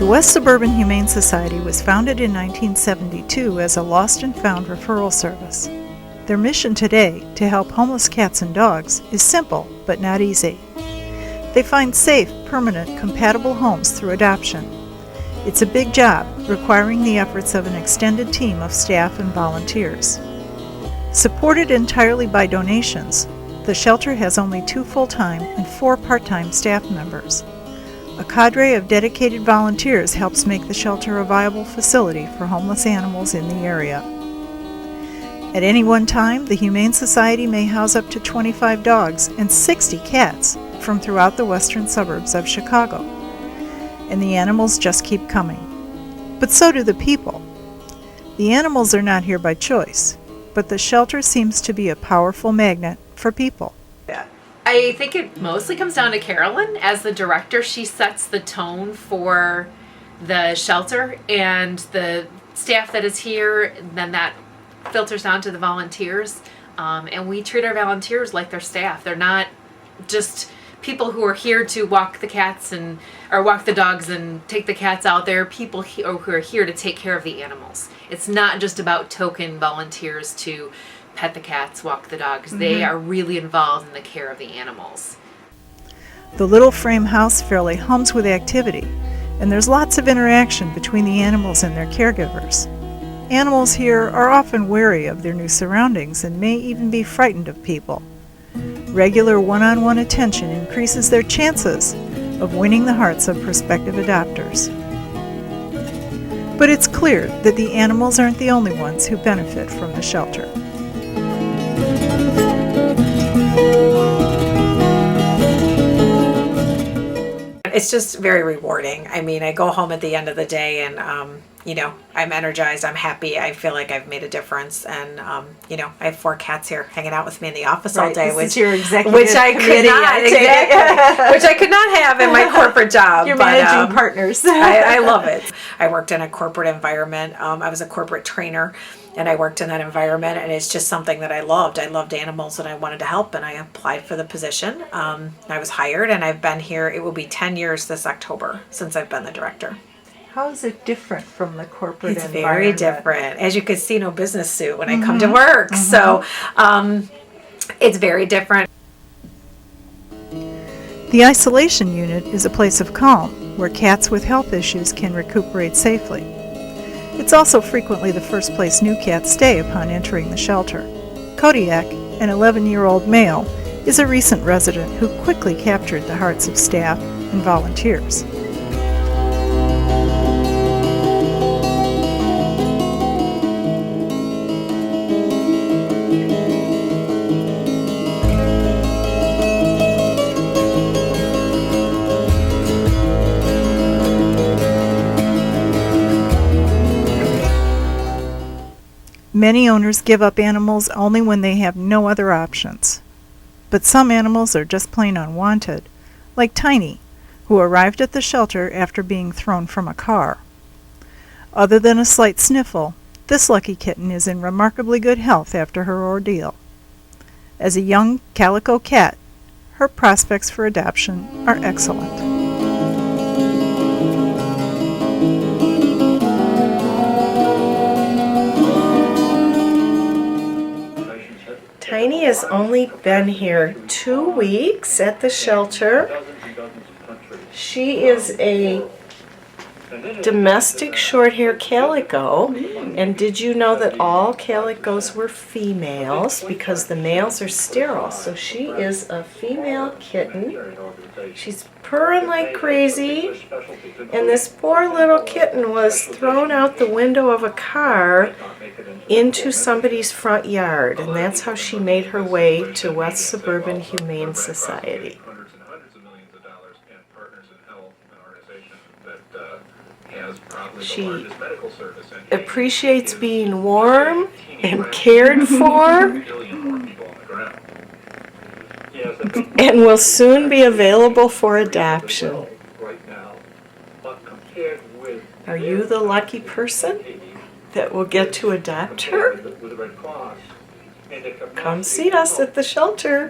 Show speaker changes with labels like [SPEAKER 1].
[SPEAKER 1] The West Suburban Humane Society was founded in 1972 as a lost and found referral service. Their mission today, to help homeless cats and dogs, is simple but not easy. They find safe, permanent, compatible homes through adoption. It's a big job, requiring the efforts of an extended team of staff and volunteers. Supported entirely by donations, the shelter has only 2 full-time and 4 part-time staff members. A cadre of dedicated volunteers helps make the shelter a viable facility for homeless animals in the area. At any one time, the Humane Society may house up to 25 dogs and 60 cats from throughout the western suburbs of Chicago. And the animals just keep coming. But so do the people. The animals are not here by choice, but the shelter seems to be a powerful magnet for people.
[SPEAKER 2] I think it mostly comes down to Carolyn. As the director, she sets the tone for the shelter and the staff that is here, and then that filters down to the volunteers. And we treat our volunteers like their staff. They're not just people who are here to walk the cats or walk the dogs and take the cats out. They're people who are here to take care of the animals. It's not just about token volunteers to pet the cats, walk the dogs. They are really involved in the care of the animals.
[SPEAKER 1] The little frame house fairly hums with activity, and there's lots of interaction between the animals and their caregivers. Animals here are often wary of their new surroundings and may even be frightened of people. Regular one-on-one attention increases their chances of winning the hearts of prospective adopters. But it's clear that the animals aren't the only ones who benefit from the shelter.
[SPEAKER 3] It's just very rewarding. I mean, I go home at the end of the day and, I'm energized, I'm happy, I feel like I've made a difference. And, I have 4 cats here hanging out with me in the office all day, which I could not have in my corporate job.
[SPEAKER 1] Your managing partners.
[SPEAKER 3] I love it. I worked in a corporate environment. I was a corporate trainer, and I worked in that environment, and it's just something that I loved. I loved animals, and I wanted to help, and I applied for the position. I was hired, and I've been here. It will be 10 years this October since I've been the director.
[SPEAKER 1] How is it different from the corporate
[SPEAKER 3] environment? It's
[SPEAKER 1] very
[SPEAKER 3] different. As you can see, no business suit when I come to work. So it's very different.
[SPEAKER 1] The isolation unit is a place of calm where cats with health issues can recuperate safely. It's also frequently the first place new cats stay upon entering the shelter. Kodiak, an 11-year-old male, is a recent resident who quickly captured the hearts of staff and volunteers. Many owners give up animals only when they have no other options. But some animals are just plain unwanted, like Tiny, who arrived at the shelter after being thrown from a car. Other than a slight sniffle, this lucky kitten is in remarkably good health after her ordeal. As a young calico cat, her prospects for adoption are excellent.
[SPEAKER 4] Tiny has only been here 2 weeks at the shelter. She is a domestic short-hair calico, and did you know that all calicos were females because the males are sterile? So she is a female kitten. She's purring like crazy, and this poor little kitten was thrown out the window of a car into somebody's front yard, and that's how she made her way to West Suburban Humane Society. She appreciates being warm and cared for, and will soon be available for adoption. Are you the lucky person that will get to adopt her? Come see us at the shelter.